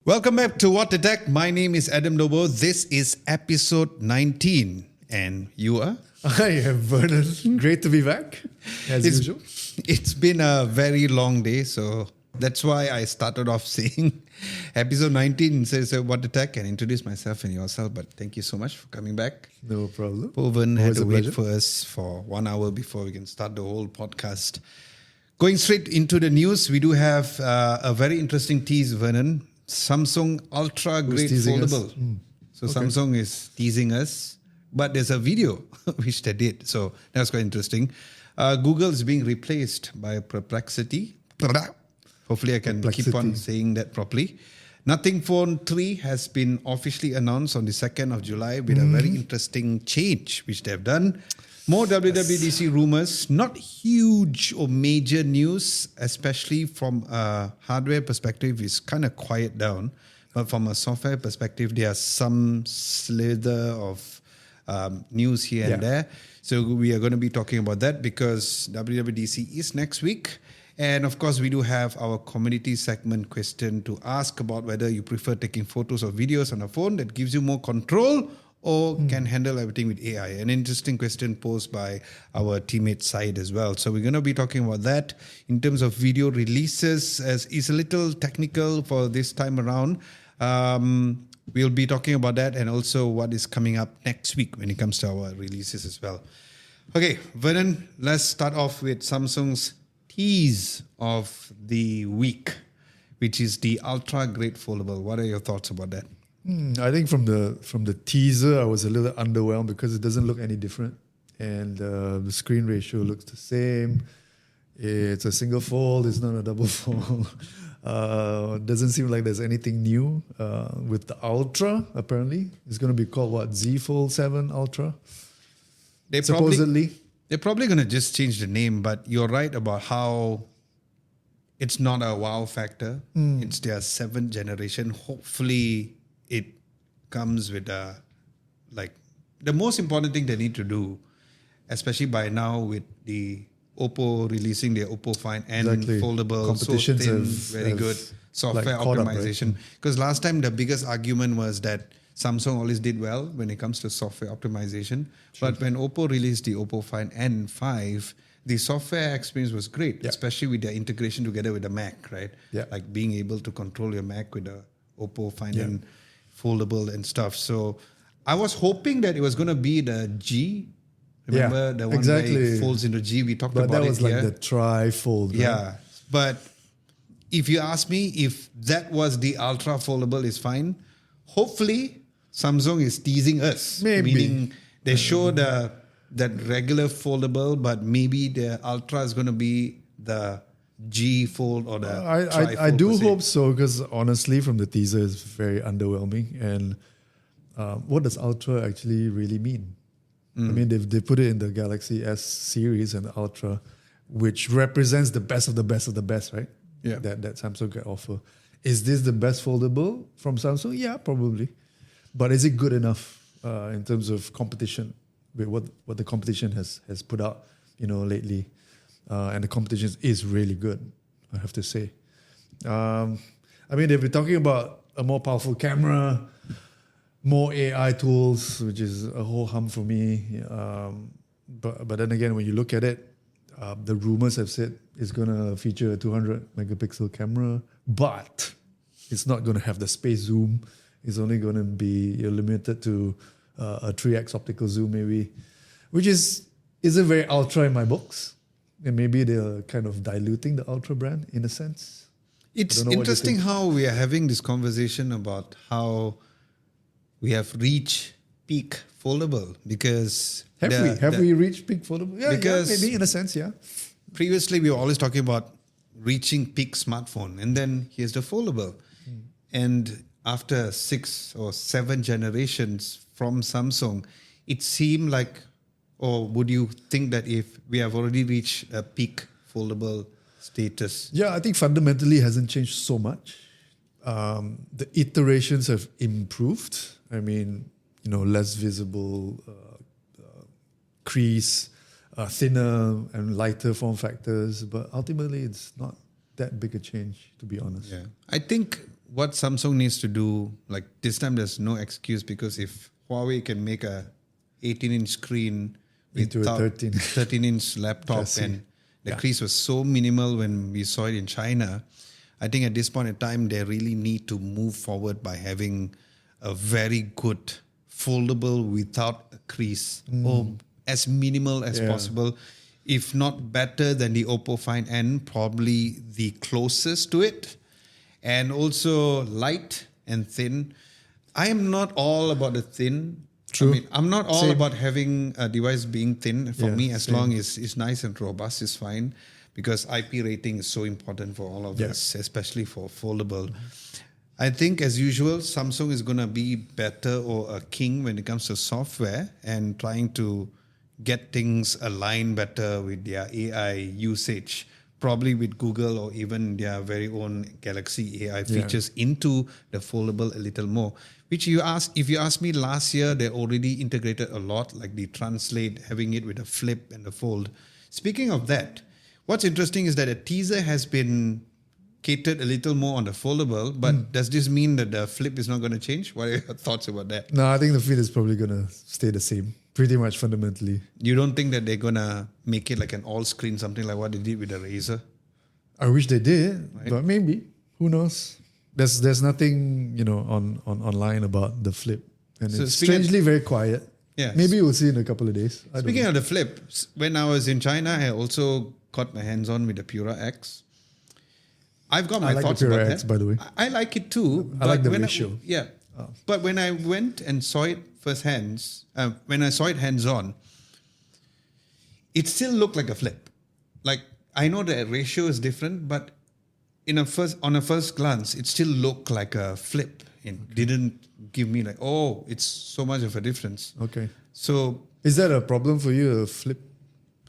Welcome back to What the Tech. My name is Adam Lobo. This is episode 19. And you are? I am Vernon. Great to be back, as usual. It's been a very long day, so that's why I started off saying episode 19 says What the Tech and introduce myself and yourself. But thank you so much for coming back. No problem. Povan had Always to a wait pleasure. for us for 1 hour before we can start the whole podcast. Going straight into the news, we do have a very interesting tease, Vernon. Samsung Ultra Great teasing us? Foldable. So Samsung is teasing us, but there's a video which they did. So that's quite interesting. Google is being replaced by Perplexity. Hopefully I can keep on saying that properly. Nothing Phone 3 has been officially announced on the 2nd of July with a very interesting change which they've done. More WWDC rumors, not huge or major news, especially from a hardware perspective, is kind of quiet down. But from a software perspective, there are some slither of news here and there. So we are going to be talking about that because WWDC is next week. And of course, we do have our community segment question to ask about whether you prefer taking photos or videos on a phone that gives you more control or can handle everything with AI. An interesting question posed by our teammate Syed as well. So we're going to be talking about that. In terms of video releases, as is a little technical for this time around. We'll be talking about that and also what is coming up next week when it comes to our releases as well. Okay, Vernon, let's start off with Samsung's tease of the week, which is the Ultra Great Foldable. What are your thoughts about that? I think from the teaser, I was a little underwhelmed because it doesn't look any different, and the screen ratio looks the same. It's a single fold. It's not a double fold. Doesn't seem like there's anything new with the Ultra. Apparently, it's going to be called what? Z Fold 7 Ultra. Supposedly. They're probably going to just change the name, but you're right about how it's not a wow factor. It's their 7th generation. Hopefully, it comes with the most important thing they need to do, especially by now with the Oppo releasing their Oppo Find N foldable, Competitions so thin, have very good software caught up, optimization. Because last time the biggest argument was that Samsung always did well when it comes to software optimization. True. But when Oppo released the Oppo Find N5, the software experience was great, especially with their integration together with the Mac, right? Yeah. Like being able to control your Mac with the Oppo Find N foldable and stuff. So I was hoping that it was going to be the G. Remember the one where it folds into G? We talked about it here. But that was like the tri-fold. Right? Yeah. But if you ask me if that was the Ultra foldable is fine, hopefully Samsung is teasing us. Maybe. Meaning they show that regular foldable, but maybe the Ultra is going to be the G fold or the tri-fold. I do hope so, because honestly, from the teaser, it's very underwhelming. And what does Ultra actually really mean? I mean, they put it in the Galaxy S series and the Ultra, which represents the best of the best of the best, right? Yeah. That Samsung can offer. Is this the best foldable from Samsung? Yeah, probably. But is it good enough in terms of competition with what the competition has put out, lately? And the competition is really good, I have to say. I mean, they've been talking about a more powerful camera, more AI tools, which is a whole hum for me. But then again, when you look at it, the rumors have said it's going to feature a 200 megapixel camera, but it's not going to have the space zoom. It's only going to be limited to a 3x optical zoom, maybe, which isn't very ultra in my books. And maybe they're kind of diluting the Ultra brand in a sense. It's interesting how we are having this conversation about how we have reached peak foldable because... Have we reached peak foldable? Yeah, maybe in a sense, yeah. Previously, we were always talking about reaching peak smartphone, and then here's the foldable. And after 6 or 7 generations from Samsung, it seemed like, or would you think that if we have already reached a peak foldable status? Yeah, I think fundamentally it hasn't changed so much. The iterations have improved. I mean, less visible crease, thinner and lighter form factors, but ultimately it's not that big a change, to be honest. Yeah, I think what Samsung needs to do, like this time there's no excuse, because if Huawei can make a 18-inch screen Into a without 13. laptop, Chassis. and the crease was so minimal when we saw it in China, I think at this point in time they really need to move forward by having a very good foldable without a crease, or as minimal as possible, if not better than the Oppo Find N, probably the closest to it. And also light and thin. I am not all about the thin. True. I mean, I'm not all Same. about having a device being thin. For Yeah, me, as same. long as it's nice and robust, is fine. Because IP rating is so important for all of us, especially for foldable. I think, as usual, Samsung is going to be better or a king when it comes to software and trying to get things aligned better with their AI usage, probably with Google or even their very own Galaxy AI features into the foldable a little more. Which if you ask me, last year they already integrated a lot, like the Translate, having it with a flip and the fold. Speaking of that, what's interesting is that a teaser has been catered a little more on the foldable, but does this mean that the flip is not going to change? What are your thoughts about that? No, I think the feed is probably going to stay the same, pretty much fundamentally. You don't think that they're going to make it like an all-screen, something like what they did with the Razer? I wish they did, but maybe. Who knows? There's nothing, on online about the flip. And So it's speaking- strangely very quiet. Yeah. Maybe we'll see in a couple of days. I don't Speaking know. of the flip, when I was in China, I also got my hands on with the Pura X. I've got my I like the thoughts Pura about X, that. by the way. I like it too. I like but the when ratio. But when I went and saw it when I saw it hands-on, it still looked like a flip. Like, I know the ratio is different, but on a first glance, it still looked like a flip. It didn't give me like, oh, it's so much of a difference. Okay. So, Is that a problem for you, a flip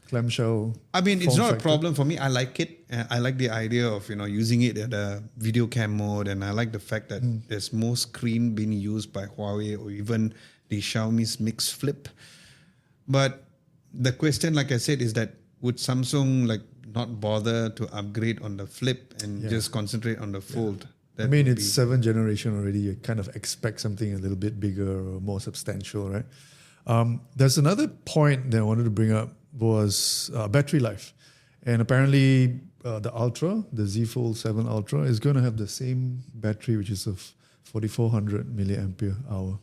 clamshell? I mean, it's form not a factor? problem for me. I like it. I like the idea of using it at a video cam mode, and I like the fact that there's more screen being used by Huawei or even the Xiaomi's Mix Flip. But the question, like I said, is that would Samsung not bother to upgrade on the flip and just concentrate on the fold? I mean, it's 7th generation already. You kind of expect something a little bit bigger or more substantial, right? There's another point that I wanted to bring up was battery life. And apparently the Ultra, the Z Fold 7 Ultra, is going to have the same battery, which is of 4,400 milliampere hour.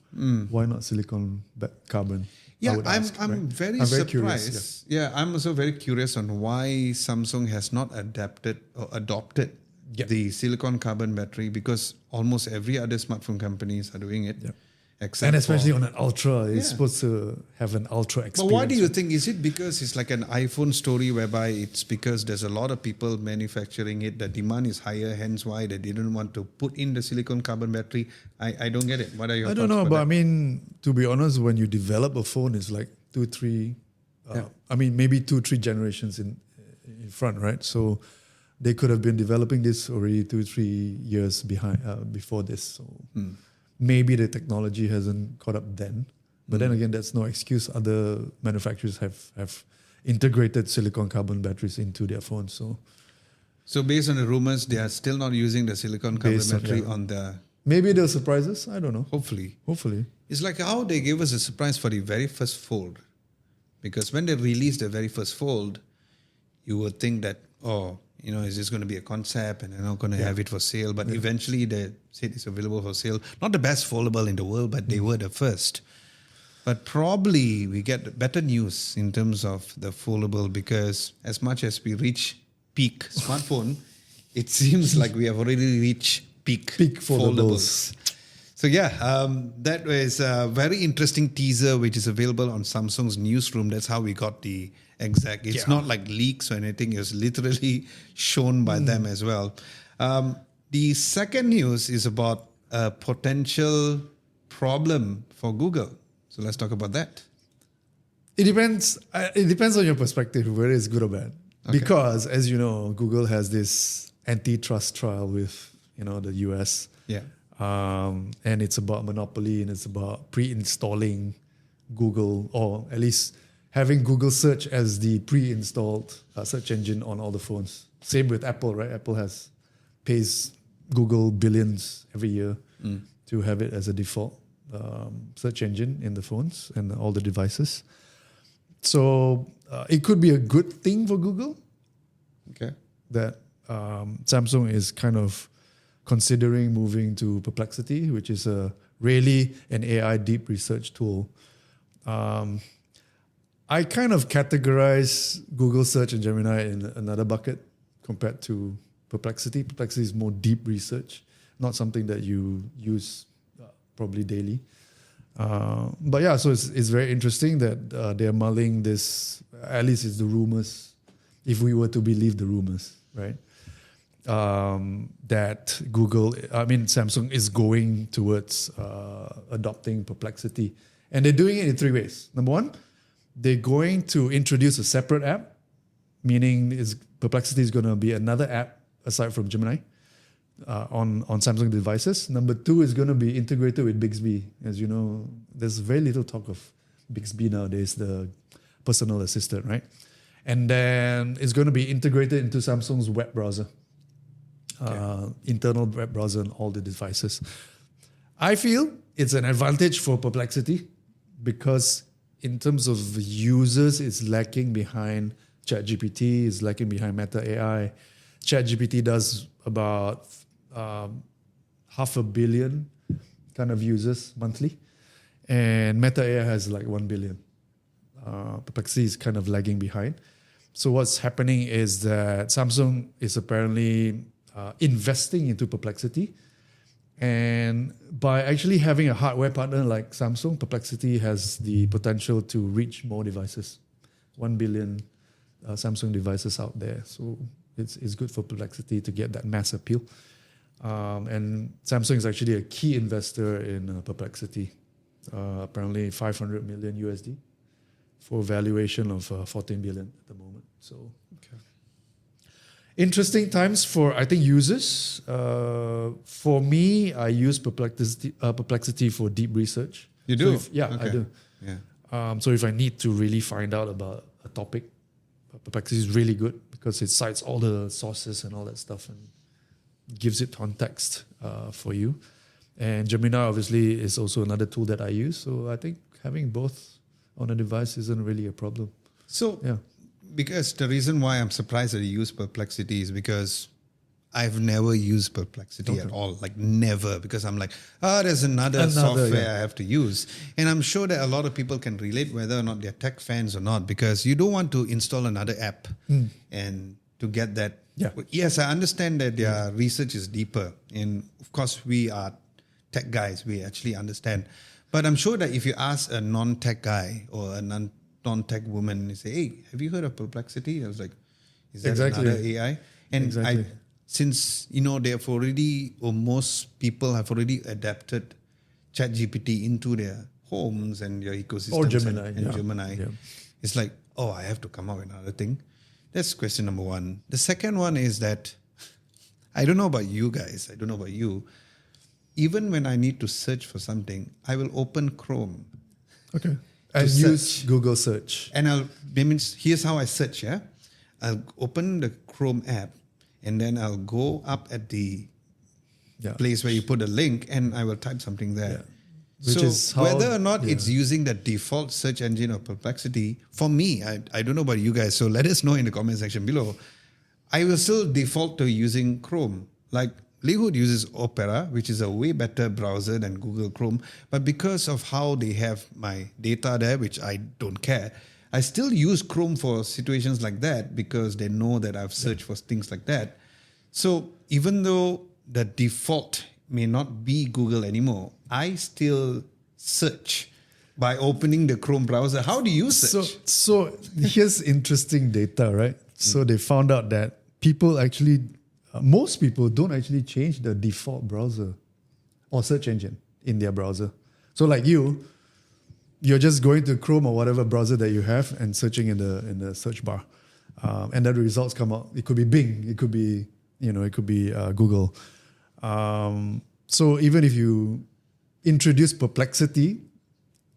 Why not silicon carbon? I Yeah, would I'm ask, I'm right? very I'm very surprised. curious, Yeah, I'm also very curious on why Samsung has not adapted or adopted the silicon carbon battery, because almost every other smartphone companies are doing it. Yeah. Except And especially for, on an Ultra, it's Yeah. supposed to have an Ultra But experience. why do you think? Is it because it's like an iPhone story whereby it's because there's a lot of people manufacturing it, the demand is higher, hence why they didn't want to put in the silicon carbon battery? I don't get it. What are your I thoughts don't know, about but that? I mean, to be honest, when you develop a phone, it's like 2-3, maybe 2-3 generations in front, right? So they could have been developing this already 2-3 years before this. So maybe the technology hasn't caught up then. But then again, that's no excuse. Other manufacturers have integrated silicon carbon batteries into their phones. So based on the rumors, they are still not using the silicon carbon Based on- battery yeah. on the, Maybe they'll surprise us. I don't know. hopefully. Hopefully. It's like how they gave us a surprise for the very first fold. Because when they released the very first fold, you would think that, is this going to be a concept and they're not going to have it for sale? But eventually they said it's available for sale. Not the best foldable in the world, but they were the first. But probably we get better news in terms of the foldable, because as much as we reach peak smartphone, it seems like we have already reached peak foldables. So that was a very interesting teaser, which is available on Samsung's newsroom. That's how we got the exact. It's not like leaks or anything. It's literally shown by them as well. The second news is about a potential problem for Google. So let's talk about that. It depends. It depends on your perspective, whether it's good or bad. Okay. Because, as you know, Google has this antitrust trial with the US. Yeah. And it's about monopoly, and it's about pre-installing Google, or at least having Google search as the pre-installed search engine on all the phones. Same with Apple, right? Apple pays Google billions every year to have it as a default search engine in the phones and all the devices. So it could be a good thing for Google Okay. that Samsung is kind of considering moving to Perplexity, which is really an AI deep research tool. I kind of categorize Google Search and Gemini in another bucket compared to Perplexity. Perplexity is more deep research, not something that you use probably daily. But yeah, so it's very interesting that they're mulling this, at least it's the rumors, if we were to believe the rumors, right? That Samsung is going towards adopting Perplexity. And they're doing it in 3 ways. Number one, they're going to introduce a separate app, meaning Perplexity is going to be another app aside from Gemini on Samsung devices. Number 2 is going to be integrated with Bixby. As you know, there's very little talk of Bixby nowadays, the personal assistant, right? And then it's going to be integrated into Samsung's web browser, internal web browser on all the devices. I feel it's an advantage for Perplexity because in terms of users, it's lacking behind ChatGPT, it's lacking behind Meta AI. ChatGPT does about 500 million kind of users monthly, and Meta AI has like 1 billion. Perplexity is kind of lagging behind. So what's happening is that Samsung is apparently investing into Perplexity. And by actually having a hardware partner like Samsung, Perplexity has the potential to reach more devices, 1 billion Samsung devices out there. So it's good for Perplexity to get that mass appeal. And Samsung is actually a key investor in Perplexity, apparently 500 million USD for a valuation of 14 billion at the moment. So interesting times for, I think, users. For me, I use Perplexity for deep research. You do? I do. Yeah. So if I need to really find out about a topic, Perplexity is really good because it cites all the sources and all that stuff and gives it context for you. And Gemini obviously is also another tool that I use. So I think having both on a device isn't really a problem. So, because the reason why I'm surprised that you use Perplexity is because I've never used Perplexity at all, like never, because I'm like, there's another software I have to use. And I'm sure that a lot of people can relate whether or not they're tech fans or not, because you don't want to install another app and to get that. Yeah. Yes, I understand that their research is deeper. And of course, we are tech guys, we actually understand. But I'm sure that if you ask a non-tech guy or a non-tech woman, you say, hey, have you heard of Perplexity? I was like, is that another AI? And since, they've already, or most people have already adapted ChatGPT into their homes and their ecosystems. Or Gemini. And Gemini. Yeah. It's like, I have to come up with another thing. That's question number one. The second one is that, I don't know about you guys, I don't know about you, even when I need to search for something, I will open Chrome. Okay. And use Google Search. And here's how I search, yeah? I'll open the Chrome app and then I'll go up at the place where you put a link and I will type something there. Yeah. Which is how, whether or not it's using the default search engine of Perplexity, for me, I don't know about you guys, so let us know in the comment section below. I will still default to using Chrome. Like, Lihood uses Opera, which is a way better browser than Google Chrome. But because of how they have my data there, which I don't care, I still use Chrome for situations like that because they know that I've searched for things like that. So even though the default may not be Google anymore, I still search by opening the Chrome browser. How do you search? So here's interesting data, right? So they found out that people actually... most people don't actually change the default browser or search engine in their browser. So like you're just going to Chrome or whatever browser that you have and searching in the search bar, and then the results come out. It could be Bing, it could be Google. So even if you introduce Perplexity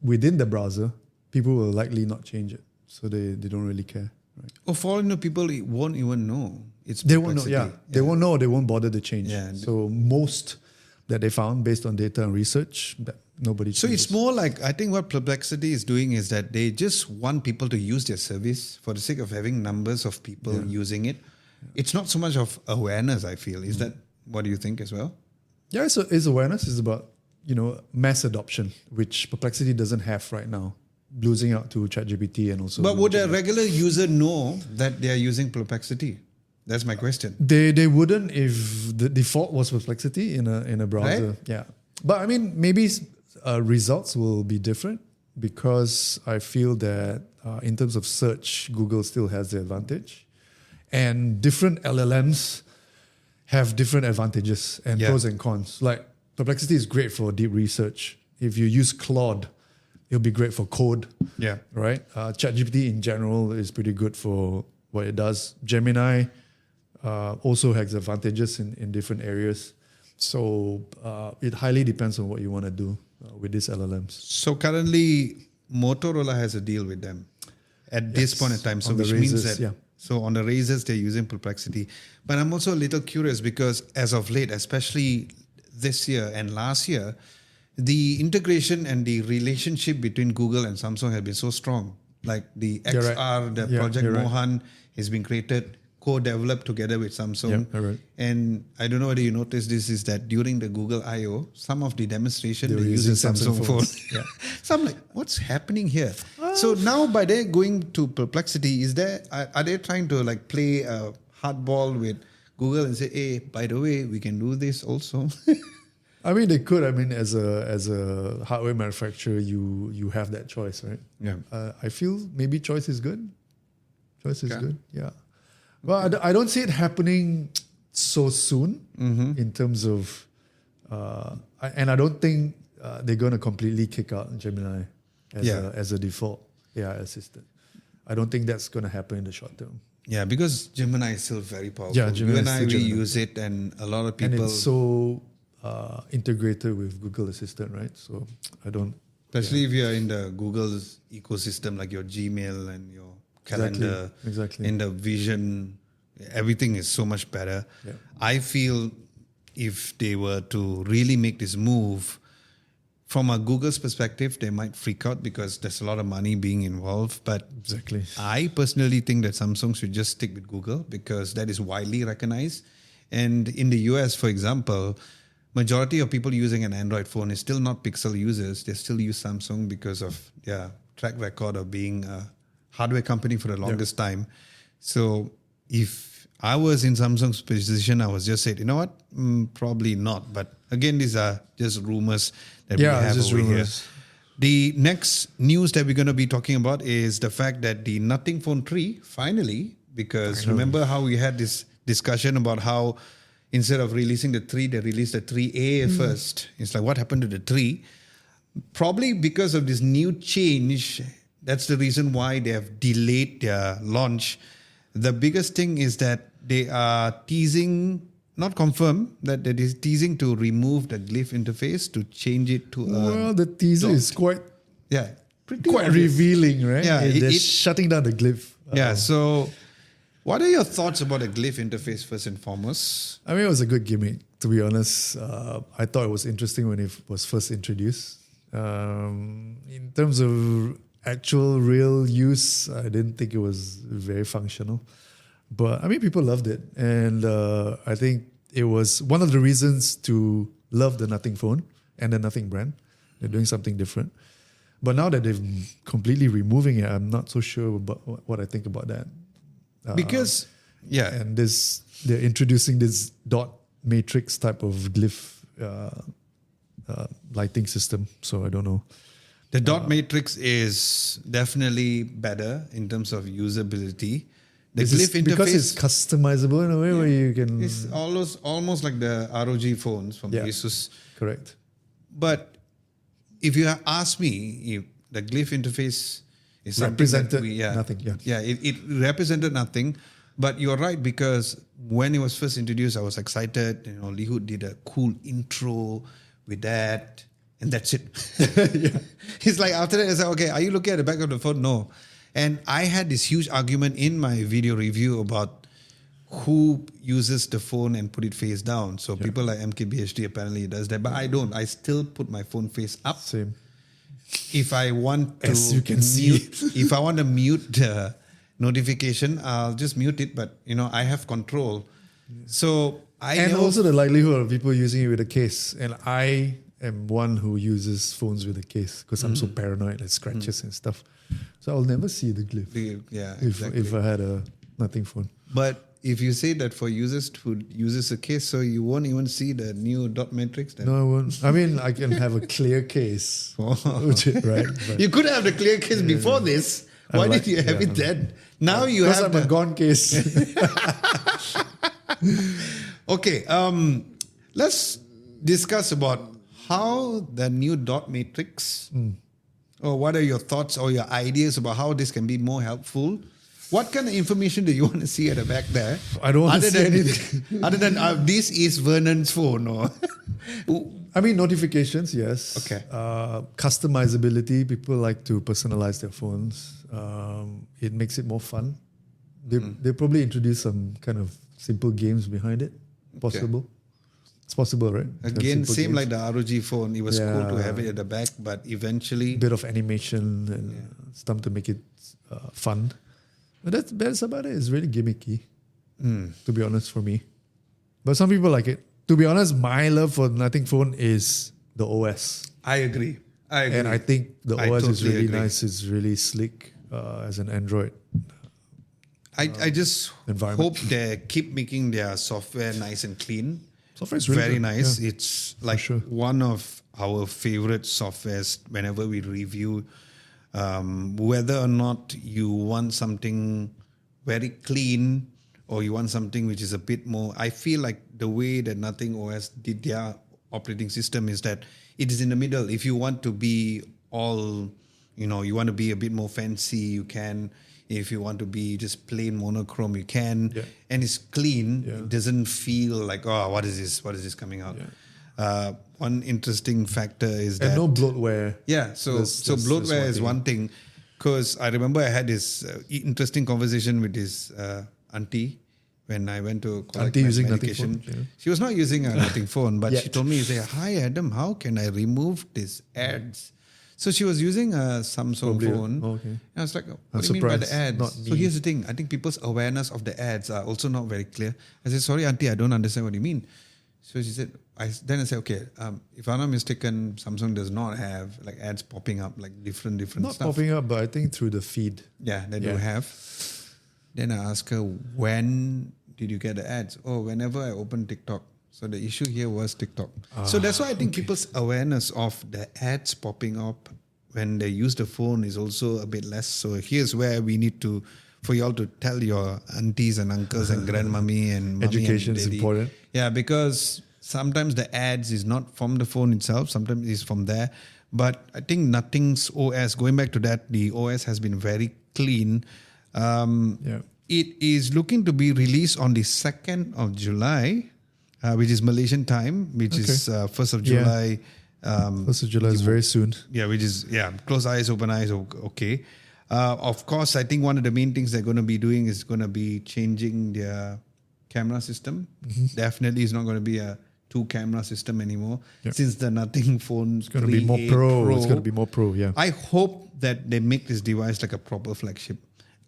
within the browser, people will likely not change it. So they don't really care, Or for people won't even know. It's They won't know. Perplexity. Yeah, they won't know. They won't bother to change. Yeah. So most that they found based on data and research, that nobody. So changes. it's more like, I think what Perplexity is doing is that they just want people to use their service for the sake of having numbers of people using it. It's not so much of awareness, I feel. Is that what do you think as well? Yeah, it's awareness. It's about mass adoption, which Perplexity doesn't have right now, losing out to ChatGPT and also. But would a regular user know that they are using Perplexity? That's my question. They wouldn't if the default was Perplexity in a browser. Right? Yeah, but I mean maybe results will be different because I feel that in terms of search, Google still has the advantage, and different LLMs have different advantages and pros and cons. Like Perplexity is great for deep research. If you use Claude, it'll be great for code. Yeah. Right. ChatGPT in general is pretty good for what it does. Gemini also has advantages in different areas. So it highly depends on what you want to do with these LLMs. So currently, Motorola has a deal with them at this point in time. So which means that so on the Razrs, they're using Perplexity. But I'm also a little curious because as of late, especially this year and last year, the integration and the relationship between Google and Samsung have been so strong. Like the XR, the Project Mohan has been created, co-developed together with Samsung. And I don't know whether you noticed this, is that during the Google I.O., some of the demonstration they using Samsung phones. So I'm like, what's happening here? So now by their going to Perplexity, are they trying to like play a hardball with Google and say, hey, by the way, we can do this also? I mean, they could. I mean, as a hardware manufacturer, you have that choice, right? Yeah. I feel maybe choice is good. Choice is good. Yeah. Well, I don't see it happening so soon in terms of, and I don't think they're going to completely kick out Gemini as a default AI assistant. I don't think that's going to happen in the short term. Yeah, because Gemini is still very powerful. Yeah, Gemini you and I, we use it, and a lot of people. And it's so integrated with Google Assistant, right? So I don't. Especially if you're in the Google's ecosystem, like your Gmail and your calendar, in the vision, everything is so much better. Yeah. I feel if they were to really make this move, from a Google's perspective, they might freak out because there's a lot of money being involved. But I personally think that Samsung should just stick with Google because that is widely recognized. And in the US, for example, majority of people using an Android phone is still not Pixel users. They still use Samsung because of their track record of being a hardware company for the longest time. So if I was in Samsung's position, I was just saying, you know what? Probably not. But again, these are just rumors that we have over here. The next news that we're going to be talking about is the fact that the Nothing Phone 3, finally, because remember how we had this discussion about how instead of releasing the 3, they released the 3A first. It's like, what happened to the 3? Probably because of this new change, that's the reason why they have delayed their launch. The biggest thing is that they are teasing, not confirmed, that it is teasing to remove the glyph interface to change it to Well, the teaser is quite revealing, right? Yeah, they're shutting down the glyph. Yeah, so what are your thoughts about the glyph interface first and foremost? I mean, it was a good gimmick, to be honest. I thought it was interesting when it was first introduced. In terms of actual real use, I didn't think it was very functional. But I mean, people loved it. And I think it was one of the reasons to love the Nothing phone and the Nothing brand. They're doing something different. But now that they're completely removing it, I'm not so sure about what I think about that. Because, and they're introducing this dot matrix type of glyph lighting system. So I don't know. The dot matrix is definitely better in terms of usability. The glyph interface, because it's customizable in a way where you can. It's almost like the ROG phones from Asus. Correct. But if you ask me, if the glyph interface is represented nothing. It represented nothing. But you're right, because when it was first introduced, I was excited. You know, Lihood did a cool intro with that, and that's it. He's like, after that, I said, okay, are you looking at the back of the phone? No. And I had this huge argument in my video review about who uses the phone and put it face down. So people like MKBHD apparently does that, but I don't. I still put my phone face up. Same. If I want to As you can mute, if I want to mute the notification, I'll just mute it. But I have control. So And also the likelihood of people using it with a case. And I am one who uses phones with a case because I'm so paranoid at scratches and stuff. So I'll never see the glyph if I had a nothing phone. But if you say that for users who uses a case, so you won't even see the new dot matrix. Then. No, I won't. I mean, I can have a clear case, right? But you could have the clear case before this. Why did you have it then? Now you have because I'm a gone case. Okay, let's discuss about how the new dot matrix, or what are your thoughts or your ideas about how this can be more helpful? What kind of information do you want to see at the back there? I don't want to see anything. Other than this is Vernon's phone, or I mean, notifications, yes. Okay. Customizability. People like to personalize their phones. It makes it more fun. They probably introduce some kind of simple games behind it. Possible. It's possible, right? Again, same games. like the ROG phone. It was cool to have it at the back, but eventually, bit of animation and stuff to make it fun. But that's about it. It's really gimmicky, to be honest, for me. But some people like it. To be honest, my love for Nothing Phone is the OS. I agree. And I think the OS is totally really agree. nice. It's really slick as an Android. I just environment. hope they keep making their software nice and clean. Software is really very good. nice. Yeah. It's like sure. one of our favorite softwares whenever we review. Whether or not you want something very clean or you want something which is a bit more, I feel like the way that Nothing OS did their operating system is that it is in the middle. If you want to be all, you want to be a bit more fancy, you can. If you want to be just plain monochrome, you can. Yeah. And it's clean. Yeah. It doesn't feel like, oh, what is this? What is this coming out? Yeah. One interesting factor is that... And no bloatware. Yeah, so bloatware is one thing. Because I remember I had this interesting conversation with this auntie when I went to collect Auntie my using medication. Nothing phone, She was not using a Nothing phone, but Yet. she told me, "Hi Adam, how can I remove these ads?" So she was using a Samsung phone. Oh, okay. And I was like, what I'm do you mean by the surprised. ads? Not So me. here's the thing. I think people's awareness of the ads are also not very clear. I said, sorry, auntie, I don't understand what you mean. So she said, then I said, okay, if I'm not mistaken, Samsung does not have like ads popping up, like different Not stuff. popping up, but I think through the feed. Yeah, they do have. Then I asked her, when did you get the ads? Oh, whenever I open TikTok. So the issue here was TikTok. So that's why I think people's awareness of the ads popping up when they use the phone is also a bit less. So here's where we need for y'all to tell your aunties and uncles and grandmummy and mommy Education and is daddy. important. Yeah, because sometimes the ads is not from the phone itself. Sometimes it's from there. But I think Nothing's OS, going back to that, the OS has been very clean. It is looking to be released on the 2nd of July, which is Malaysian time, which is 1st of July. 1st of July is very soon. Yeah, which is, close eyes, open eyes, okay. Of course, I think one of the main things they're going to be doing is going to be changing their camera system. Definitely it's not going to be a 2-camera system anymore. Since the Nothing phone It's going to be more pro. It's going to be more pro, yeah. I hope that they make this device like a proper flagship.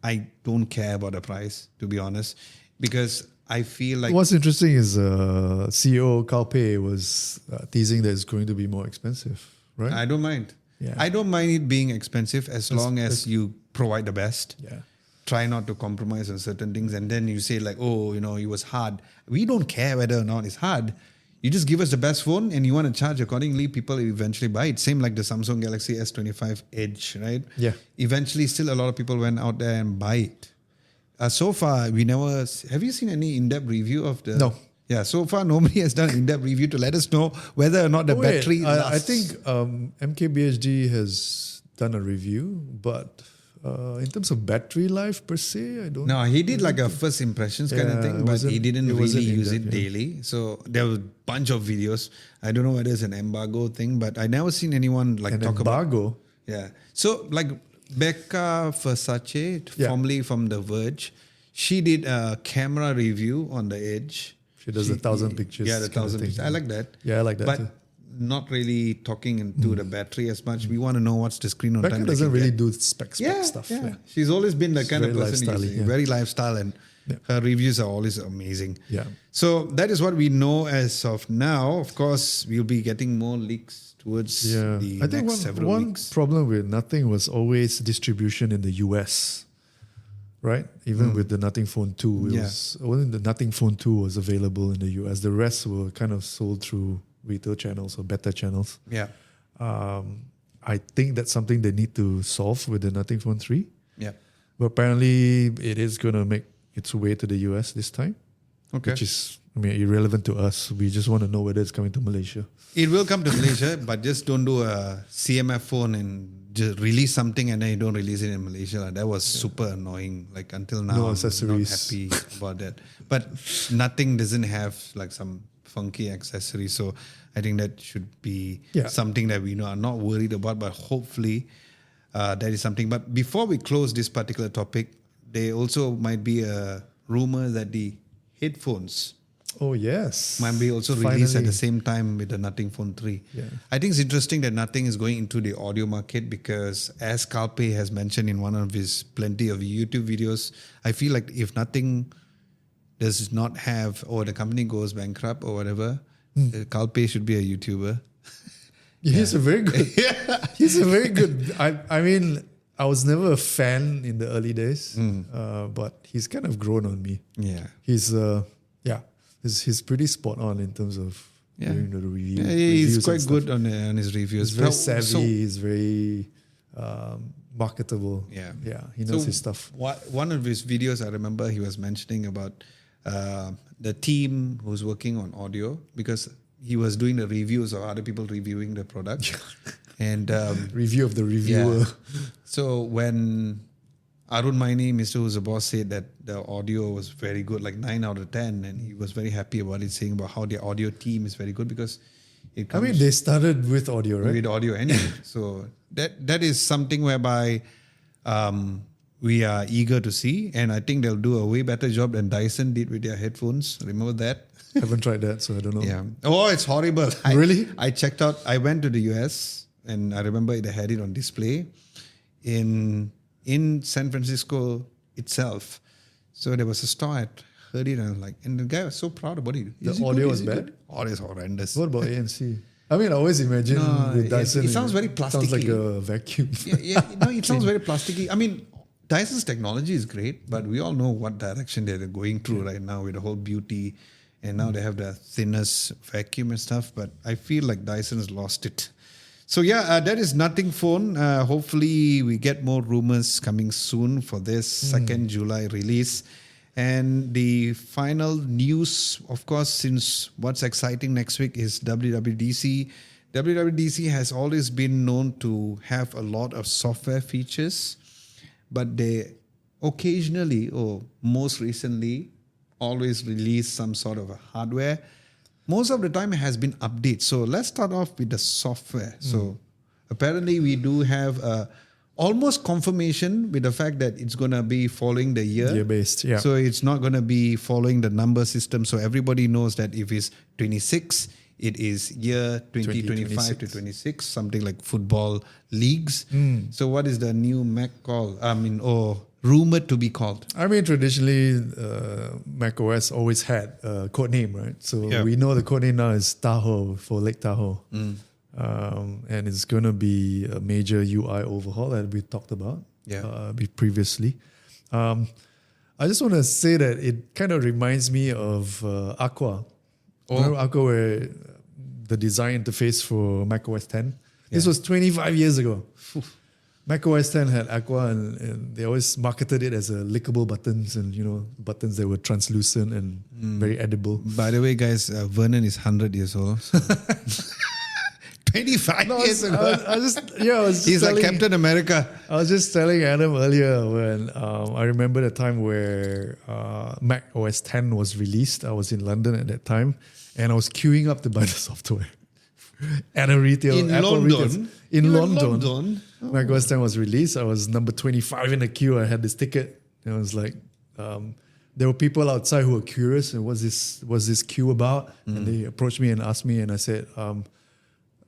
I don't care about the price, to be honest, because I feel like... What's interesting is CEO Carl Pei was teasing that it's going to be more expensive, right? I don't mind. Yeah. I don't mind it being expensive as long as you provide the best. Yeah. Try not to compromise on certain things. And then you say like, oh, it was hard. We don't care whether or not it's hard. You just give us the best phone and you want to charge accordingly, people eventually buy it. Same like the Samsung Galaxy S25 Edge, right? Yeah. Eventually still a lot of people went out there and buy it. So far, we never... Have you seen any in-depth review of the... No. Yeah, so far nobody has done an in-depth review to let us know whether or not the battery lasts. I think MKBHD has done a review, but in terms of battery life per se, I don't... No, he did like a first impressions kind of thing, but he didn't really use it daily. So there was a bunch of videos. I don't know whether it's an embargo thing, but I never seen anyone like talk about... Embargo? Yeah. So like Becca Versace, Yeah. formerly from The Verge, she did a camera review on the Edge. She does 1,000 pictures. Yeah, the kind of 1,000 thing. pictures. I like that. Yeah, I like that but too. not really talking into the battery as much. We want to know what's the screen on Becca time. doesn't they can really get. do spec stuff. Yeah. She's always been the kind of very person lifestyle-y, yeah. very lifestyle, and Yeah. her reviews are always amazing. Yeah. So that is what we know as of now. Of course, we'll be getting more leaks towards the I think next several one weeks. problem with Nothing was always distribution in the US, right? Even with the Nothing Phone 2, it Yeah. was only the Nothing Phone 2 was available in the US. The rest were kind of sold through retail channels or beta channels. Yeah, I think that's something they need to solve with the Nothing Phone 3. yeah. But apparently, it is going to make its way to the US this time, Okay. which is, irrelevant to us. We just want to know whether it's coming to Malaysia. It will come to Malaysia, but just don't do a CMF phone and just release something and then you don't release it in Malaysia. That was super annoying. Like until now, No I'm accessories. not happy about that. But Nothing doesn't have like some funky accessories, so I think that should be Yeah. something that we are not worried about. But hopefully, that is something. But before we close this particular topic, there also might be a rumor that the headphones Oh, yes. might be also released at Finally. the same time with the Nothing Phone 3. Yeah. I think it's interesting that Nothing is going into the audio market because, as Kalpe has mentioned in one of his plenty of YouTube videos, I feel like if Nothing does not have, or the company goes bankrupt or whatever, Kalpe should be a YouTuber. He's a very good. He's a very good. I was never a fan in the early days, but he's kind of grown on me. Yeah. He's pretty spot on in terms of doing the review. Yeah, reviews he's and quite stuff. good on his reviews. He's very So- savvy. He's very marketable. Yeah. He knows So his stuff. One of his videos, I remember he was mentioning about the team who's working on audio because he was doing the reviews of other people reviewing the product. And Review of the reviewer. yeah. So when Arun Maini, Mr. Who's the Boss, said that the audio was very good, like 9 out of 10, and he was very happy about it, saying about how the audio team is very good because it comes They started with audio, right? with audio anyway. So that is something whereby we are eager to see, and I think they'll do a way better job than Dyson did with their headphones. Remember that? Haven't tried that, so I don't know. Yeah. Oh, it's horrible. Really? I checked out. I went to the US, and I remember they had it on display in San Francisco itself. So there was a store. I heard it, and I was like, and the guy was so proud about it. The Is it audio good? was Is it bad? good? Audio is horrendous. What about ANC? I always imagine No, with it Dyson. sounds very Sounds like plasticky. a vacuum. It sounds very plasticky. I mean, Dyson's technology is great, but we all know what direction they're going through right now with the whole beauty, and now they have the thinnest vacuum and stuff. But I feel like Dyson's lost it. So that is Nothing Phone. Hopefully, we get more rumors coming soon for this 2nd July release. And the final news, of course, since what's exciting next week is WWDC. WWDC has always been known to have a lot of software features, but they occasionally, or most recently, always release some sort of a hardware. Most of the time it has been updates. So let's start off with the software. So apparently we do have almost confirmation with the fact that it's going to be following the year. Year-based, yeah. So it's not going to be following the number system. So everybody knows that if it's 26, it is year 2025 to 26, something like football leagues. So what is the new Mac called? Or rumored to be called? Traditionally, Mac OS always had a code name, right? So Yeah. we know the code name now is Tahoe for Lake Tahoe. And it's going to be a major UI overhaul that we talked about previously. I just want to say that it kind of reminds me of Aqua. Remember Aqua, where the design interface for Mac OS 10? This was 25 years ago. Mac OS 10 had Aqua, and they always marketed it as a lickable buttons, and buttons that were translucent and very edible. By the way, guys, Vernon is 100 years old. So 25 years ago. I was He's like telling- Captain America. I was just telling Adam earlier when I remember the time where Mac OS 10 was released. I was in London at that time, and I was queuing up to buy the software. at a retail In Apple London? retail. You In were in London. London? macOS 10 was released. I was number 25 in the queue. I had this ticket. And I was like, there were people outside who were curious and what's this queue about? And they approached me and asked me, and I said,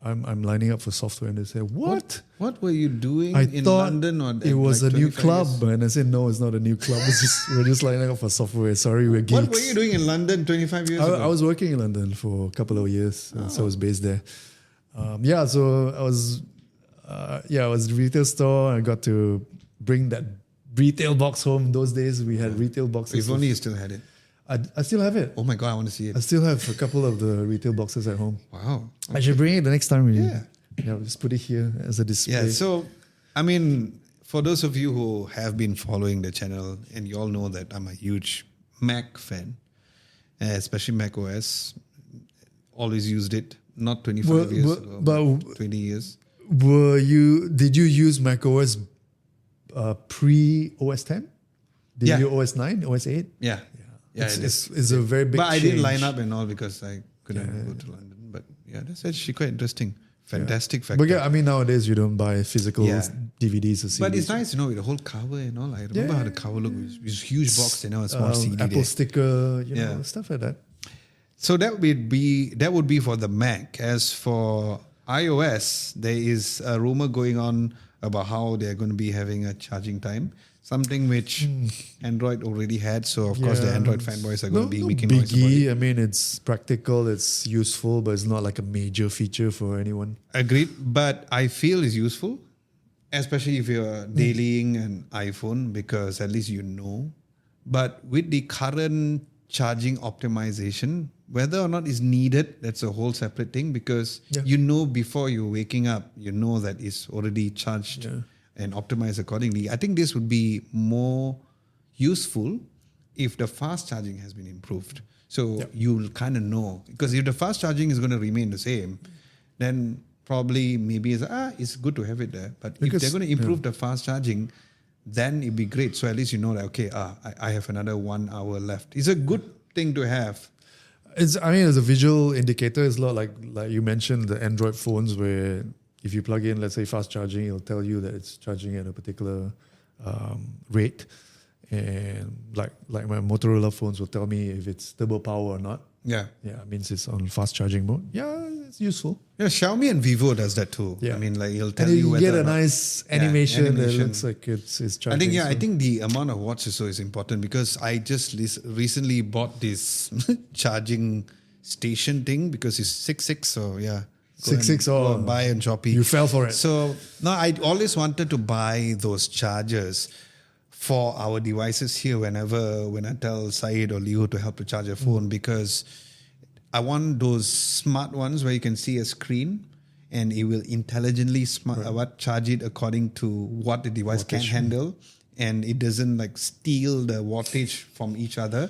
I'm lining up for software. And they said, what? What were you doing I in thought London? Or it was like a new 25 club. years? And I said, no, it's not a new club. We're just lining up for software. Sorry, we're geeks. What were you doing in London 25 years ago? I was working in London for a couple of years, so I was based there. So I was at the retail store. I got to bring that retail box home. Those days we had retail boxes. If only you still had it. I still have it. Oh my God, I want to see I it. still have a couple of the retail boxes at home. Wow. I should bring it the next time. Yeah. I'll just put it here as a display. Yeah, so, I mean, for those of you who have been following the channel, and you all know that I'm a huge Mac fan, especially Mac OS, always used it, not 25 years ago, but 20 years. Did you use macOS pre OS 10? Did Yeah. you OS 9, OS 8? Yeah. Yeah, it is. It's a very big But I change. didn't line up and all because I couldn't go to London. But yeah, that's actually quite interesting. Fantastic fact. But yeah, I mean, nowadays you don't buy physical DVDs or CDs. But it's nice, with the whole cover and all. I remember how the cover looked. It was a huge box, a small CD Apple there. sticker, stuff like that. So that would be for the Mac. As for iOS, there is a rumor going on about how they're going to be having a charging time, something which Android already had. So of course the Android fanboys are going to be making noise about it. I mean, it's practical, it's useful, but it's not like a major feature for anyone. Agreed, but I feel it's useful, especially if you're dailying an iPhone, because at least you know. But with the current charging optimization, whether or not it's needed, that's a whole separate thing, because you know before you're waking up, you know that it's already charged and optimized accordingly. I think this would be more useful if the fast charging has been improved. So you'll kind of know, because if the fast charging is going to remain the same, then probably maybe it's good to have it there. But if they're going to improve the fast charging, then it'd be great. So at least you know that, okay, I have another 1 hour left. It's a good thing to have. As a visual indicator, it's a lot like you mentioned the Android phones, where if you plug in, let's say, fast charging, it'll tell you that it's charging at a particular rate. And like my Motorola phones will tell me if it's turbo power or not. Yeah, it means it's on fast charging mode. Yeah, it's useful. Yeah, Xiaomi and Vivo does that too. Yeah. I mean, like he'll tell and you whether get a nice animation that animation. looks like it's charging. I think the amount of watts or so is important, because I just recently bought this charging station thing, because it's 6.6. So yeah, 6.6 go and buy on Shopee. You fell for it. So no, I always wanted to buy those chargers for our devices here when I tell Said or Leo to help to charge a phone, because I want those smart ones where you can see a screen and it will intelligently charge it according to what the device can handle, and it doesn't like steal the wattage from each other.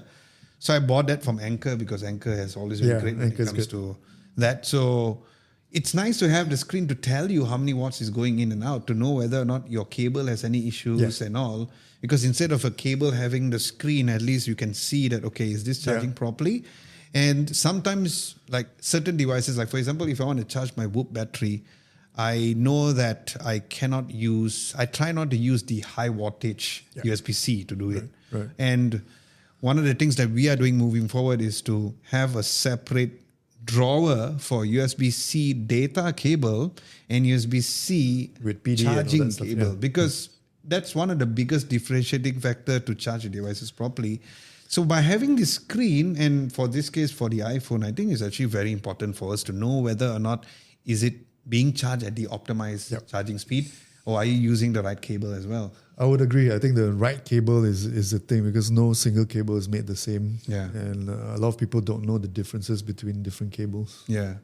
So I bought that from Anker, because Anker has always been great when it comes to that. So it's nice to have the screen to tell you how many watts is going in and out, to know whether or not your cable has any issues and all. Because instead of a cable having the screen, at least you can see that, okay, is this charging properly? And sometimes, like certain devices, like for example, if I want to charge my Whoop battery, I know that I try not to use the high wattage USB-C to do it. Right. And one of the things that we are doing moving forward is to have a separate drawer for USB-C data cable and USB-C with PD charging cable, because that's one of the biggest differentiating factor to charge your devices properly. So by having this screen, and for this case, for the iPhone, I think it's actually very important for us to know whether or not is it being charged at the optimized charging speed, or are you using the right cable as well? I would agree. I think the right cable is the thing, because no single cable is made the same. Yeah. And a lot of people don't know the differences between different cables. Yeah.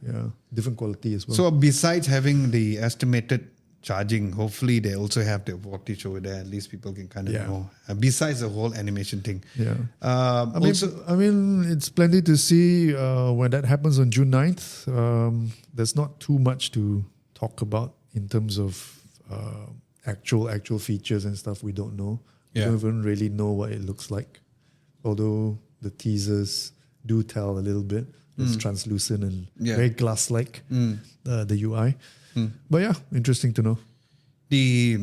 Different quality as well. So besides having the estimated charging, hopefully they also have the wattage over there. At least people can kind of know. Besides the whole animation thing. Yeah. I mean, it's plenty to see when that happens on June 9th. There's not too much to talk about in terms of actual features and stuff we don't know. We don't even really know what it looks like. Although the teasers do tell a little bit. It's translucent and Yeah. very glass-like, the UI. But yeah, interesting to know. The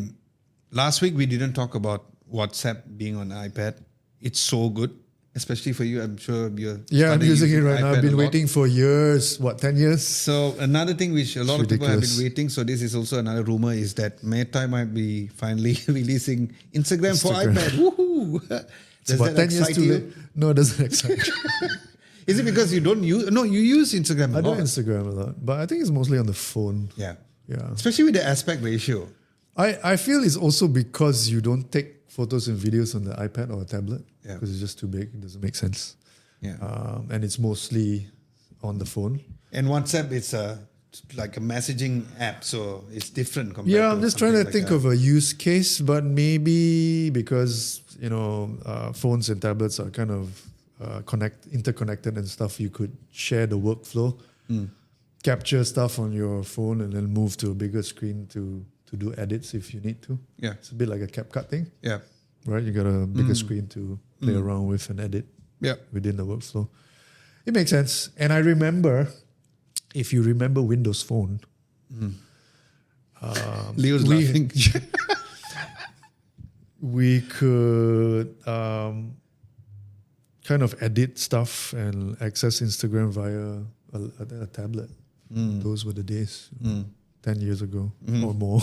last week we didn't talk about WhatsApp being on iPad. It's so good, especially for you. I'm sure you're Yeah, I'm started using it right now. iPad I've been a lot. waiting for years. What, 10 years? So another thing which a lot of people have been ridiculous. waiting. So this is also another rumor is that Meta might be finally releasing Instagram for Instagram. iPad. Woohoo! It's Does about that 10 years excite too you? late. No, it doesn't excite. Is it because you don't use? No, you use Instagram a I do lot. Instagram a lot, but I think it's mostly on the phone. Yeah, Yeah. especially with the aspect ratio. I feel it's also because you don't take photos and videos on the iPad or a tablet Yeah. because it's just too big. It doesn't make sense. Yeah, And it's mostly on the phone. and WhatsApp it's like a messaging app, so it's different. Compared Yeah, to I'm just trying to something think like of a use case, but maybe because phones and tablets are kind of interconnected and stuff, you could share the workflow, capture stuff on your phone, and then move to a bigger screen to do edits if you need to. Yeah, It's a bit like a CapCut thing, yeah, right? You got a bigger screen to play around with and edit yeah. within the workflow. It makes sense. And I remember, if you remember Windows Phone, Leo's we- laughing. we could kind of edit stuff and access Instagram via a tablet. Those were the days, 10 years ago or more.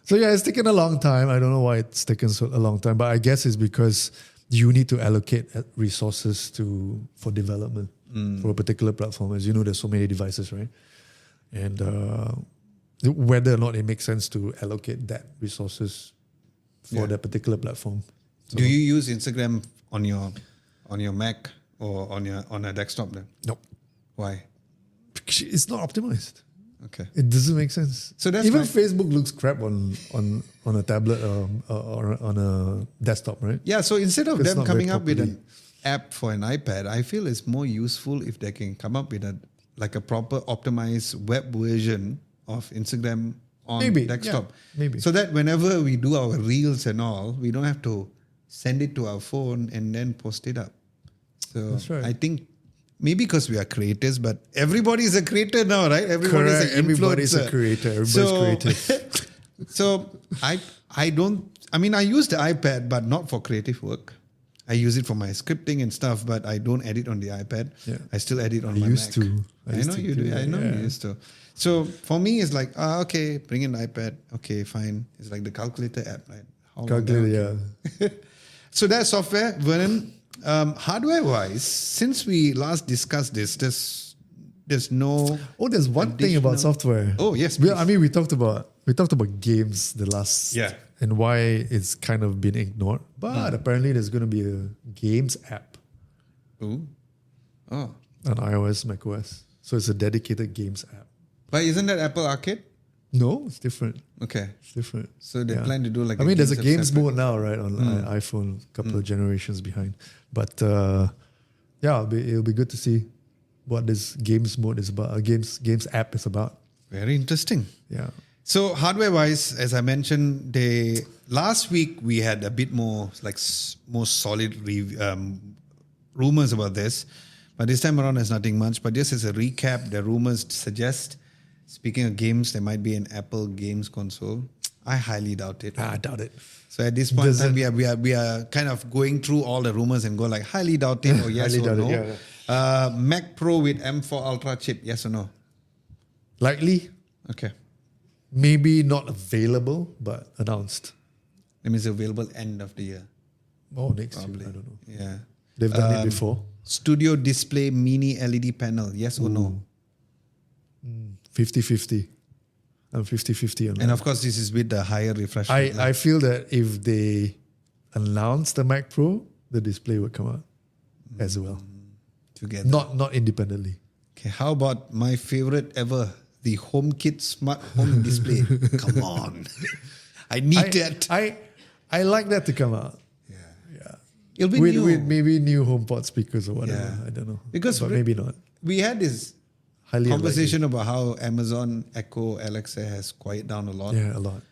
So yeah, it's taken a long time. I don't know why it's taken a long time, but I guess it's because you need to allocate resources for development for a particular platform. As you know, there's so many devices, right? And whether or not it makes sense to allocate that resources for that particular platform. So, Do you use Instagram on your Mac or on a desktop then? No, Why? it's not optimized. Okay. It doesn't make sense. So that's even my- Facebook looks crap on a tablet or on a desktop, right? Yeah, so instead of It's them not coming very up with properly- an app for an iPad, I feel it's more useful if they can come up with a proper optimized web version of Instagram on Maybe, desktop. yeah, maybe. So that whenever we do our reels and all, we don't have to send it to our phone and then post it up. So That's right. I think maybe because we are creators, but everybody is a creator now, right? Everybody's Correct. an Everybody's a influencer. creator. Everybody's So- creative. So I use the iPad, but not for creative work. I use it for my scripting and stuff, but I don't edit on the iPad. Yeah. I still edit on I my used Mac. to. I I used know to you do do. I that, know yeah. you used to. So for me, it's like, okay, bring in the iPad. Okay, fine. It's like the calculator app, right? How long Calculator, yeah. So that software, Vernon, hardware-wise, since we last discussed this, there's no. Oh, there's one thing about additional- software. Oh, yes, Well, please. I mean, we talked about games the last, Yeah. and why it's kind of been ignored. But apparently, there's going to be a games app Ooh. Oh, on iOS, macOS. So it's a dedicated games app. but isn't that Apple Arcade? No, it's different. Okay. It's different. So they Yeah. plan to do like. I mean, there's a games separate- mode now, right, on iPhone, a couple of generations behind. But yeah, it'll be good to see what this games mode is about. Games app is about. Very interesting. Yeah. So hardware-wise, as I mentioned, last week we had a bit more more solid rumors about this, but this time around there's nothing much. But just as a recap, the rumors suggest, speaking of games, there might be an Apple games console. I highly doubt it. I doubt it. So at this point in time, Doesn't- we are kind of going through all the rumors and go like highly doubt it or yes Highly or doubt no. it, yeah. Mac Pro with M4 Ultra chip, yes or no? Likely, Okay, maybe not available, but announced. that means available end of the year. Oh, next Probably. year. I don't know. Yeah. They've done it before. Studio display mini LED panel, yes or no? 50-50. I'm 50-50 on that. And of course, this is with the higher refresh rate. I feel that if they announce the Mac Pro, the display would come out as well. together. Not independently. Okay, how about my favorite ever, the HomeKit smart home display? Come on, I need that. I like that to come out. Yeah. It'll be With, new. with maybe new HomePod speakers or whatever. Yeah. I don't know. Because but we- maybe not. We had this Highly conversation about how Amazon Echo Alexa has quieted down a lot. unlikely. Yeah, a lot.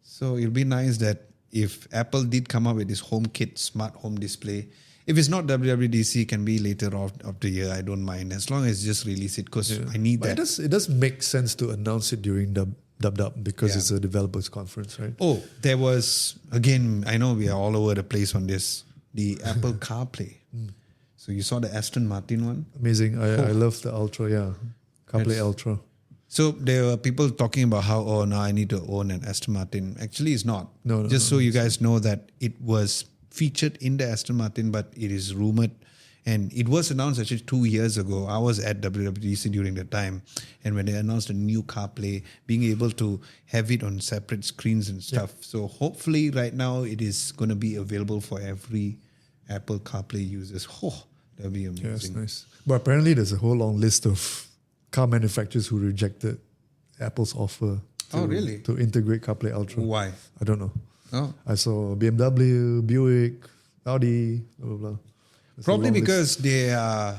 So it'll be nice that if Apple did come up with this HomeKit smart home display, If it's not WWDC, it can be later of the year. I don't mind as long as just release it because I need But that. it does make sense to announce it during Dub because it's a developers conference, right? Oh, there was again. I know we are all over the place on this. The Apple CarPlay. So you saw the Aston Martin one. Amazing. I love the Ultra. Yeah, CarPlay Ultra. So there were people talking about how now I need to own an Aston Martin. Actually, it's not. No, Just so you guys know that it was featured in the Aston Martin, but it is rumored. And it was announced actually 2 years ago. I was at WWDC during the time. And when they announced a new CarPlay, being able to have it on separate screens and stuff. So hopefully right now it is going to be available for every Apple CarPlay users. Oh, that'll be amazing. Yeah, that's nice. But apparently there's a whole long list of car manufacturers who rejected Apple's offer to integrate CarPlay Ultra. Why? I don't know. Oh. I saw BMW, Buick, Audi, blah, blah, blah. There's a Probably long list. because they are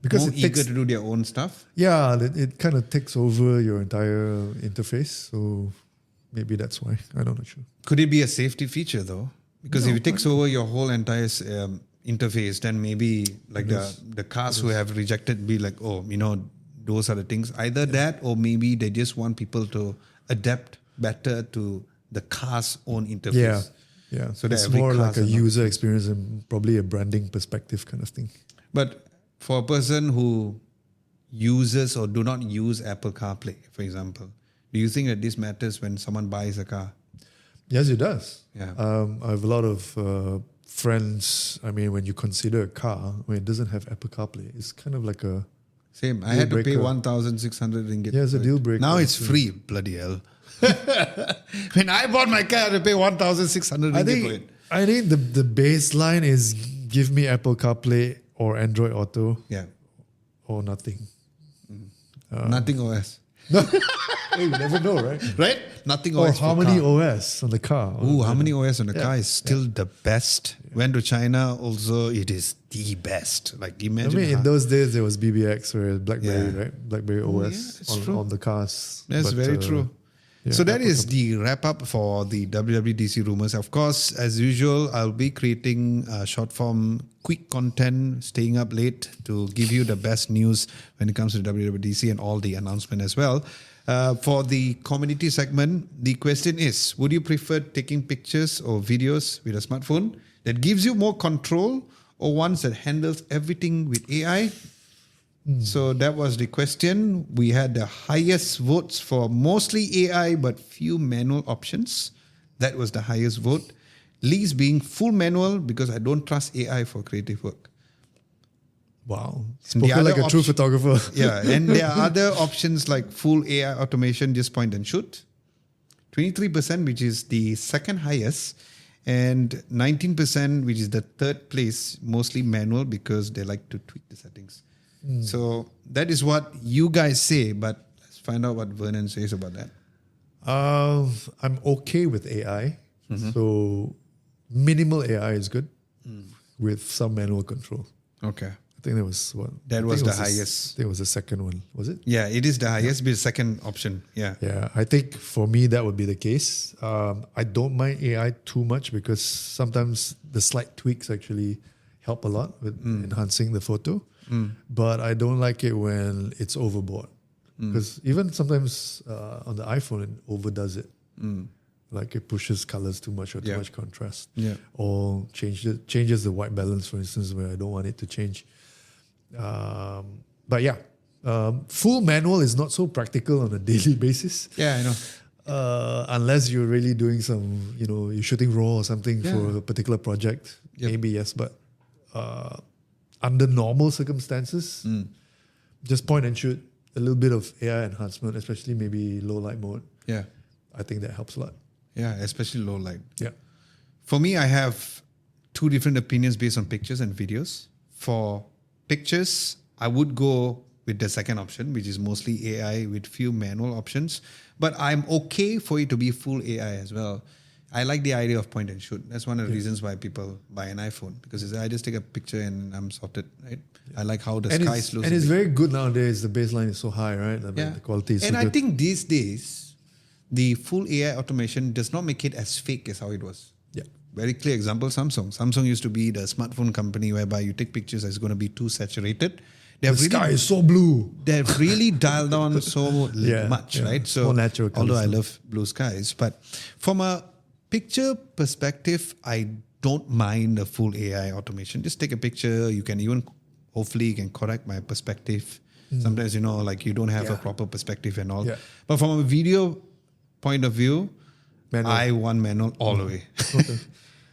Because more it takes, eager to do their own stuff. yeah, it kind of takes over your entire interface. So maybe that's why. I don't know. Sure. Could it be a safety feature though? Because if it takes over your whole entire interface, then maybe like the cars who have rejected be like, oh, those are the things. Either that or maybe they just want people to adapt better to the car's own interface. Yeah. So that it's every more like car's a user experience and probably a branding perspective kind of thing. But for a person who uses or do not use Apple CarPlay, for example, do you think that this matters when someone buys a car? Yes, it does. Yeah. I have a lot of friends. I mean, when you consider a car, when it doesn't have Apple CarPlay, it's kind of like a Same. I had to pay breaker. 1,600 ringgit. Yeah, it's a for it. deal breaker. Now it's free. Bloody hell. When I bought my car, I had to pay 1,600 ringgit for it. I think the baseline is give me Apple CarPlay or Android Auto Yeah. or nothing. Nothing OS. You never know, right? Right? Nothing Or OS. for Harmony car. OS on the car. Ooh, Harmony OS on the car is still the best. Went to China, also it is the best. Like I imagine. mean, in how- those days there was BBX or BlackBerry, Yeah. right? BlackBerry OS that's true. on the cars. That's But, very true. yeah, So that Apple is the wrap up for the WWDC rumors. Of course, as usual, I'll be creating short form, quick content, staying up late to give you the best news when it comes to WWDC and all the announcement as well. For the community segment, the question is, would you prefer taking pictures or videos with a smartphone that gives you more control or ones that handles everything with AI? So that was the question. We had the highest votes for mostly AI, but few manual options. That was the highest vote. Least being full manual because I don't trust AI for creative work. Wow. And the Spoken like other a true option- photographer. Yeah, and there are other options like full AI automation, just point and shoot. 23%, which is the second highest, and 19%, which is the third place, mostly manual because they like to tweak the settings. So that is what you guys say, but let's find out what Vernon says about that. I'm okay with AI. So minimal AI is good with some manual control. Okay. I think that was what? That I was think the it highest. I think it was the second one. Was it? Yeah, it is the highest, but second option. Yeah. Yeah, I think for me that would be the case. I don't mind AI too much because sometimes the slight tweaks actually help a lot with enhancing the photo. But I don't like it when it's overboard because even sometimes on the iPhone it overdoes it. Like it pushes colors too much or too much contrast. Yeah. Or changes the white balance, for instance, where I don't want it to change. But yeah, full manual is not so practical on a daily basis. Yeah, I know. Unless you're really doing some, you're shooting RAW or something Yeah. for a particular project. Yep. Maybe yes, but under normal circumstances, just point and shoot, a little bit of AI enhancement, especially maybe low light mode. Yeah. I think that helps a lot. Yeah, especially low light. Yeah. For me, I have two different opinions based on pictures and videos. For pictures, I would go with the second option, which is mostly AI with few manual options. But I'm okay for it to be full AI as well. I like the idea of point and shoot. That's one of the reasons why people buy an iPhone, because I just take a picture and I'm sorted, right? I like how the sky slows. And it's very good nowadays. The baseline is so high, right? The quality is and so I good. think these days, the full AI automation does not make it as fake as how it was. Yeah. very clear example, Samsung. Samsung used to be the smartphone company whereby you take pictures that's going to be too saturated. The sky is so blue. They've really dialed on so much, right? So, more natural colours. although I love blue skies, but from a picture perspective, I don't mind the full AI automation. Just take a picture. You can even, hopefully, you can correct my perspective. Sometimes, like you don't have a proper perspective and all. Yeah. But from a video point of view, Manual. I want manual all the way. Okay.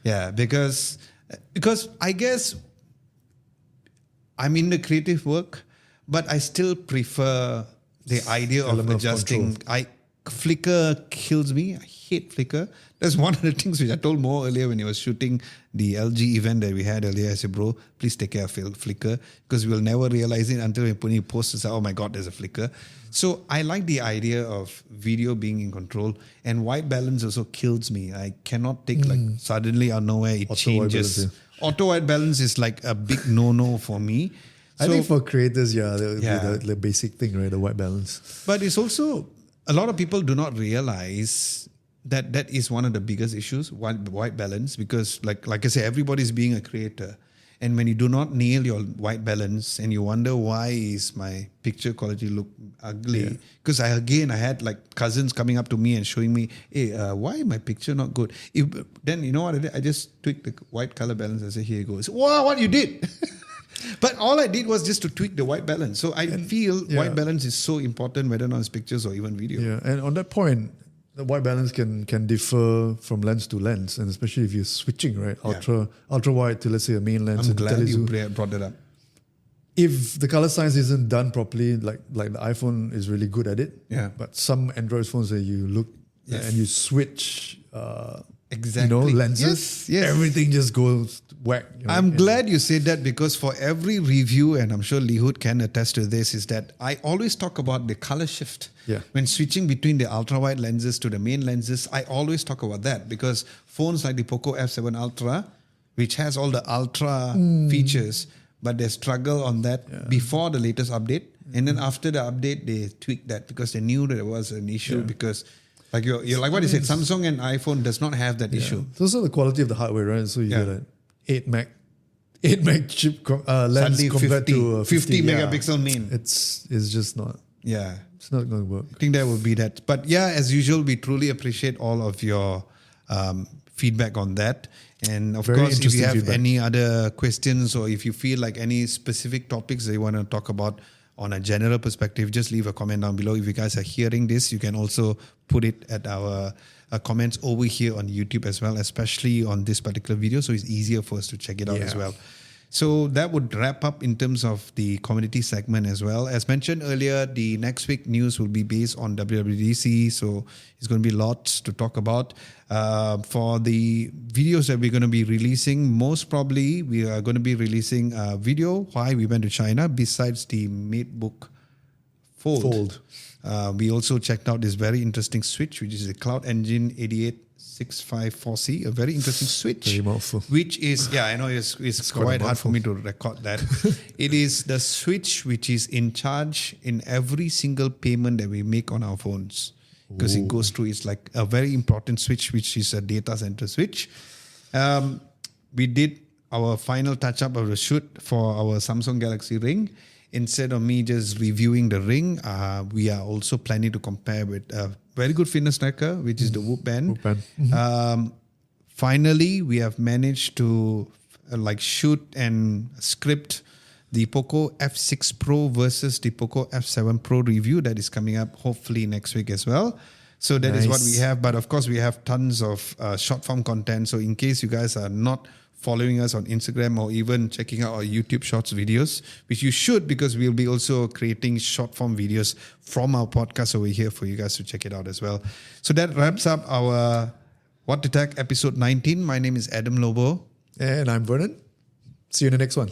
Yeah, because I guess I'm in the creative work, but I still prefer the idea of Element of adjusting. Flickr kills me. I hate Flickr. That's one of the things which I told Mo earlier when he was shooting the LG event that we had earlier. I said, bro, please take care of Flickr because we'll never realize it until we post and say, oh my God, there's a Flickr. So I like the idea of video being in control, and white balance also kills me. I cannot take suddenly out of nowhere it Auto changes. white balance, Auto white balance is like a big no-no for me. I think for creators, that would Yeah. be the basic thing, right? The white balance. But it's also, a lot of people do not realize that is one of the biggest issues, white balance, because like I say, everybody's being a creator. And when you do not nail your white balance and you wonder why is my picture quality look ugly, because I had like cousins coming up to me and showing me, hey, why my picture not good? Then you know what I did? I just tweaked the white color balance. I said, here you go. I said, wow, what you did? But all I did was just to tweak the white balance. So I feel white balance is so important, whether or not it's pictures or even video. Yeah, and on that point, the white balance can differ from lens to lens, and especially if you're switching, right? Ultra wide to, let's say, a main lens. I'm glad you brought that up. If the color science isn't done properly, like the iPhone is really good at it. Yeah. But some Android phones that you look and you switch, Exactly. lenses. Yes. Everything just goes whack. I'm glad you said that, because for every review, and I'm sure Lihut can attest to this, is that I always talk about the color shift. Yeah. When switching between the ultra wide lenses to the main lenses, I always talk about that, because phones like the Poco F7 Ultra, which has all the ultra features, but they struggle on that before the latest update. And then after the update, they tweaked that because they knew that there was an issue because like you're like what you said, Samsung and iPhone does not have that issue. It's also the quality of the hardware, right? So you get an 8 meg chip lens Suddenly compared 50, to 50 megapixel main. It's just not. Yeah. It's not going to work. I think that would be that. But yeah, as usual, we truly appreciate all of your feedback on that. And of Very course, if you interesting have feedback. any other questions or if you feel like any specific topics that you want to talk about on a general perspective, just leave a comment down below. If you guys are hearing this, you can also put it at our comments over here on YouTube as well, especially on this particular video. So it's easier for us to check it out as well. So that would wrap up in terms of the community segment as well. As mentioned earlier, the next week news will be based on WWDC. So it's going to be lots to talk about. For the videos that we're going to be releasing, most probably we are going to be releasing a video why we went to China besides the MateBook Fold. We also checked out this very interesting switch, which is the Cloud Engine 88654C, a very interesting switch. Very mouthful. Which is, I know it's quite hard for me to record that. It is the switch which is in charge in every single payment that we make on our phones. Because it goes through, it's like a very important switch, which is a data center switch. We did our final touch-up of the shoot for our Samsung Galaxy Ring. Instead of me just reviewing the Ring, we are also planning to compare with a very good fitness tracker, which is the Whoop Band. Finally, we have managed to shoot and script the Poco F6 Pro versus the Poco F7 Pro review that is coming up hopefully next week as well. So that is what we have. But of course, we have tons of short form content. So in case you guys are not following us on Instagram or even checking out our YouTube Shorts videos, which you should, because we'll be also creating short form videos from our podcast over here for you guys to check it out as well. So that wraps up our What to Tech episode 19. My name is Adam Lobo. And I'm Vernon. See you in the next one.